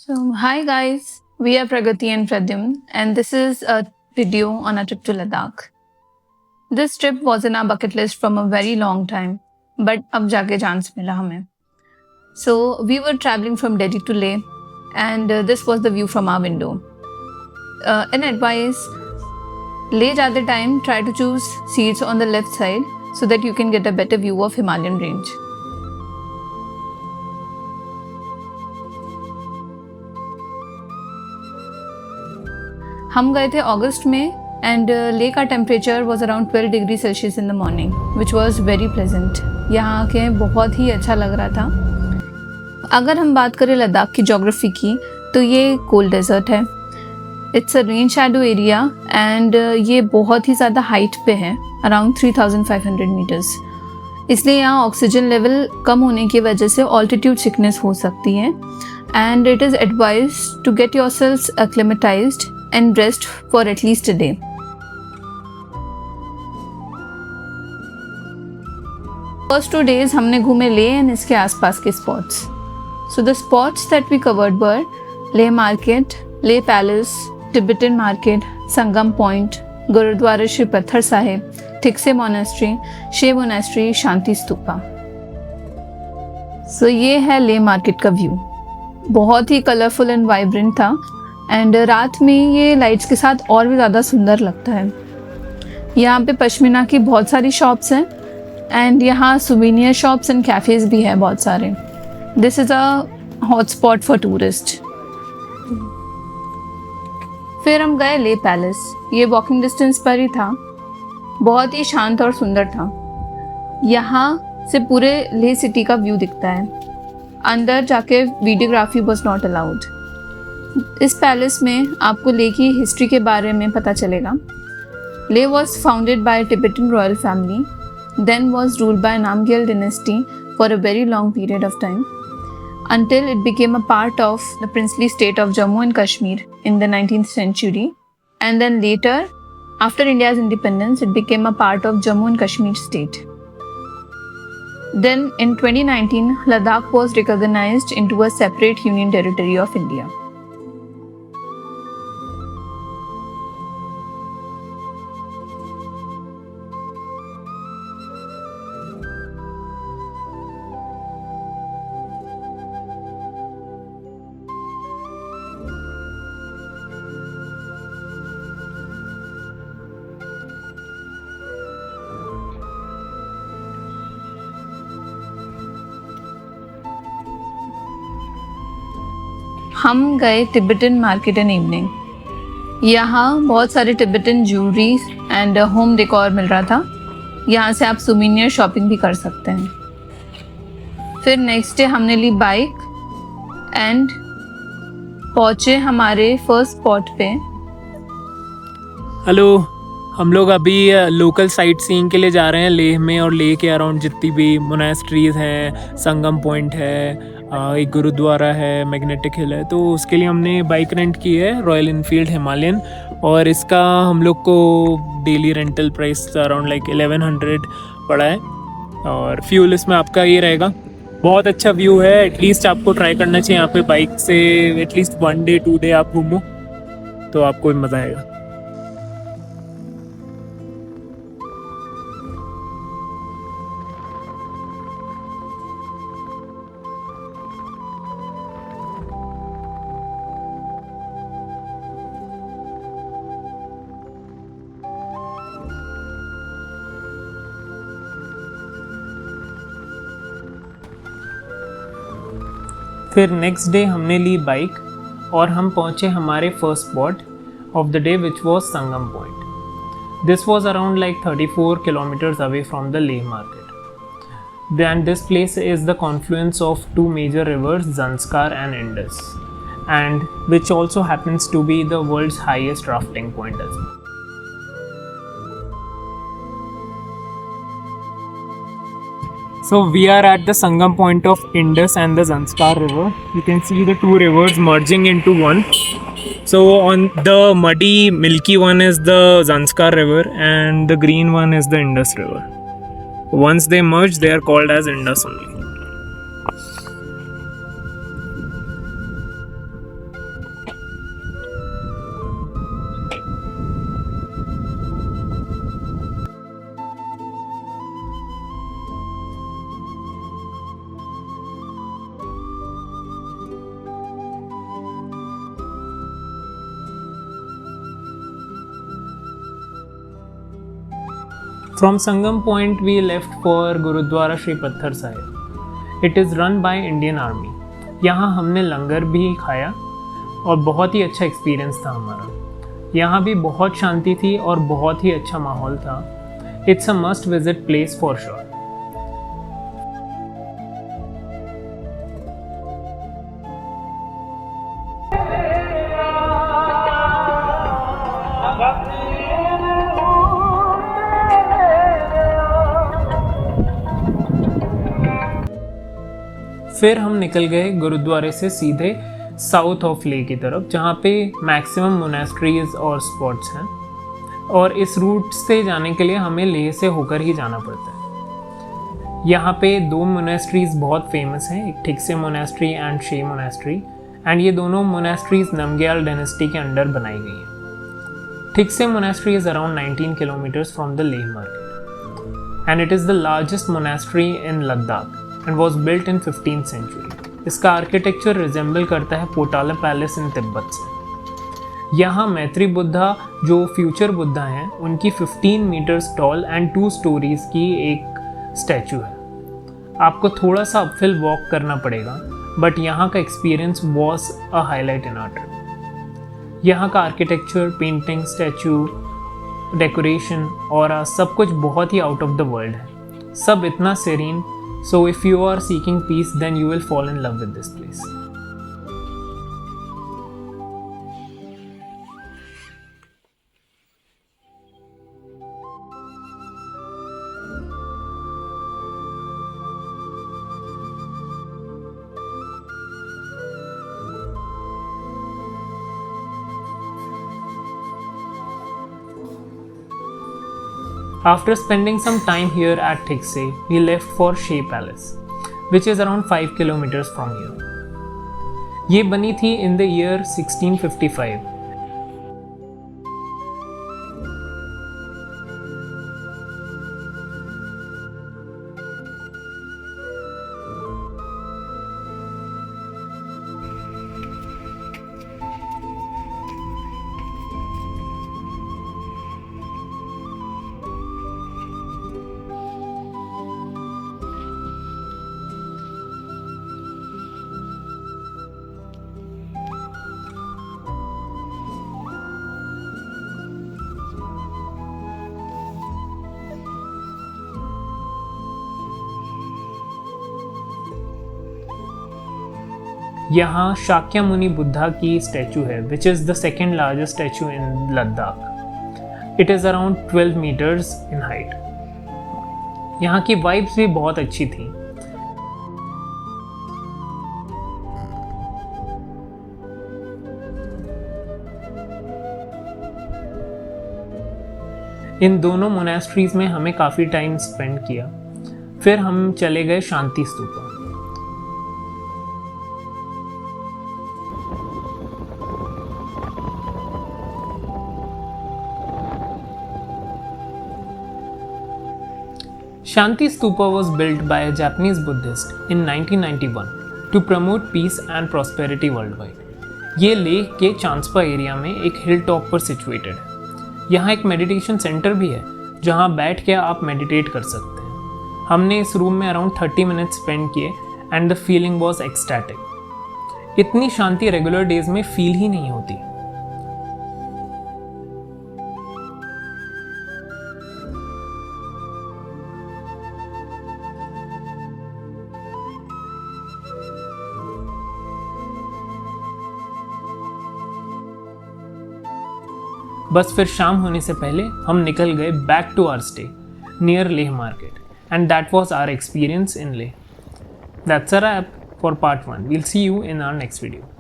Hi guys, we are Pragati and Pradyum, and this is a video on a trip to Ladakh. This trip was in our bucket list from a very long time, but अब जाके chance मिला हमें. So we were traveling from Delhi to Leh, and this was the view from our window. An advice: Leh जाते time, try to choose seats on the left side so that you can get a better view of Himalayan range. हम गए थे अगस्त में and ले का temperature was around 12 degree Celsius in the morning which was very pleasant. यहाँ आके बहुत ही अच्छा लग रहा था. अगर हम बात करें लद्दाख की जोग्राफी की तो ये कोल्ड डेजर्ट है. It's a rain shadow area and ये बहुत ही ज़्यादा हाइट पे है, अराउंड 3500 मीटर्स. इसलिए यहाँ ऑक्सीजन लेवल कम होने की वजह से ऑल्टीट्यूड सिकनेस हो सकती है and it is advise to get yourself acclimatised and rest for at least a day. First 2 days हमने घूमे ले एंड इसके आसपास के spots. So the spots that we covered were Leh Market, Leh Palace, Tibetan Market, Sangam Point, Gurudwara Shri Patthar Sahib, Thiksey monastery, Shey monastery, Shanti Stupa. So ये है Leh market का view. बहुत ही कलरफुल एंड वाइब्रेंट था एंड रात में ये लाइट्स के साथ और भी ज़्यादा सुंदर लगता है. यहाँ पे पश्मीना की बहुत सारी शॉप्स हैं एंड यहाँ सुवीनियर शॉप्स एंड कैफ़ेज़ भी हैं बहुत सारे. This is a hot spot for tourist. फिर हम गए ले पैलेस. ये वॉकिंग डिस्टेंस पर ही था. बहुत ही शांत और सुंदर था. यहाँ से पूरे ले सिटी का व्यू दिखता है. अंदर जाके वीडियोग्राफी वॉज नॉट अलाउड. इस पैलेस में आपको ले की हिस्ट्री के बारे में पता चलेगा. Leh was founded by Tibetan royal family, then was ruled by Namgyal dynasty for a very long period of time until it became a part of the princely state of Jammu and Kashmir in the 19th century, and then later, after India's independence, it became a part of Jammu and Kashmir state. Then in 2019, Ladakh was recognized into a separate union territory of India. हम गए Tibetan market in evening. यहाँ बहुत सारे Tibetan jewellery and home decor मिल रहा था. यहाँ से आप सुवीनियर शॉपिंग भी कर सकते हैं. फिर नेक्स्ट डे हमने ली बाइक एंड पहुँचे हमारे फर्स्ट स्पॉट पे. हेलो, हम लोग अभी लोकल साइट सीइंग के लिए जा रहे हैं लेह में, और लेह के अराउंड जितनी भी मोनेस्ट्रीज हैं, संगम पॉइंट है, एक गुरुद्वारा है, मैग्नेटिक हिल है, तो उसके लिए हमने बाइक रेंट की है रॉयल इनफील्ड हिमालयन. और इसका हम लोग को daily rental price around like 1100 पड़ा है. और फ्यूल इसमें आपका ये रहेगा. बहुत अच्छा व्यू है. एटलीस्ट आपको ट्राई करना चाहिए यहाँ पे बाइक से. एटलीस्ट 1 डे 2 डे आप घूमो तो आपको भी मज़ा आएगा. फिर नेक्स्ट डे हमने ली बाइक और हम पहुँचे हमारे first spot of the day which was Sangam point. This was around like 34 kilometres away from the Leh market. And this place is the confluence of 2 major rivers, Zanskar and Indus, and which also happens to be the world's highest rafting point as well. So we are at the Sangam point of Indus and the Zanskar river. You can see the 2 rivers merging into one. So on the muddy milky one is the Zanskar river and the green one is the Indus river. Once they merge, they are called as Indus only. From Sangam Point, we left for Gurudwara Shri Patthar Sahib. It is run by Indian Army. यहाँ हमने लंगर भी खाया और बहुत ही अच्छा experience था हमारा। यहाँ भी बहुत शांति थी और बहुत ही अच्छा माहौल था। It's a must visit place for sure. फिर हम निकल गए गुरुद्वारे से सीधे साउथ ऑफ लेह की तरफ, जहाँ पे मैक्सिमम मोनेस्ट्रीज और स्पॉट्स हैं, और इस रूट से जाने के लिए हमें लेह से होकर ही जाना पड़ता है। यहाँ पे दो मोनेस्ट्रीज बहुत फेमस हैं, एक Thiksey monastery and Shey monastery, and ये दोनों मोनेस्ट्रीज नमग्याल डायनेस्टी के अंडर बनाई गई हैं। Thiksey monastery is around 19 kilometres from the Leh market and it is the largest monastery in Ladakh and was built in 15th century. इसका आर्किटेक्चर रिजेंबल करता है पोटाला पैलेस इन तिब्बत से। यहाँ मैत्री बुद्धा जो फ्यूचर बुद्धा हैं, उनकी 15 मीटर्स टॉल एंड 2 स्टोरीज की एक स्टैचू है। आपको थोड़ा सा अपहिल वॉक करना पड़ेगा, बट यहाँ का experience was a highlight in our trip. यहाँ का आर्किटेक्चर, पेंटिंग, स्टैचू, डेकोरेशन और सब कुछ बहुत ही आउट ऑफ द वर्ल्ड है। सब इतना serine. So if you are seeking peace, then you will fall in love with this place. After spending some time here at Thikse, we left for Shea Palace, which is around 5 kilometers from here. ये बनी थी in the year 1655. यहाँ शाक्यमुनि बुद्धा की statue है, which is the second largest statue in Ladakh. It is around 12 metres in height. यहाँ की vibes भी बहुत अच्छी थी। इन दोनों मोनेस्ट्रीज में हमें काफ़ी टाइम स्पेंड किया। फिर हम चले गए शांति stupa. Shanti Stupa was built by a Japanese Buddhist in 1991 to promote peace and prosperity worldwide. ये लेह के चांसपा एरिया में एक हिल टॉप पर सिचुएटेड है। यहाँ एक मेडिटेशन सेंटर भी है, जहाँ बैठ के आप मेडिटेट कर सकते हैं। हमने इस रूम में अराउंड 30 मिनट्स स्पेंड किए and the feeling was ecstatic. इतनी शांति रेगुलर डेज में फील ही नहीं होती। बस फिर शाम होने से पहले हम निकल गए back to our stay near Leh market, and that was our experience in Leh. That's a wrap for part 1. We'll see you in our next video.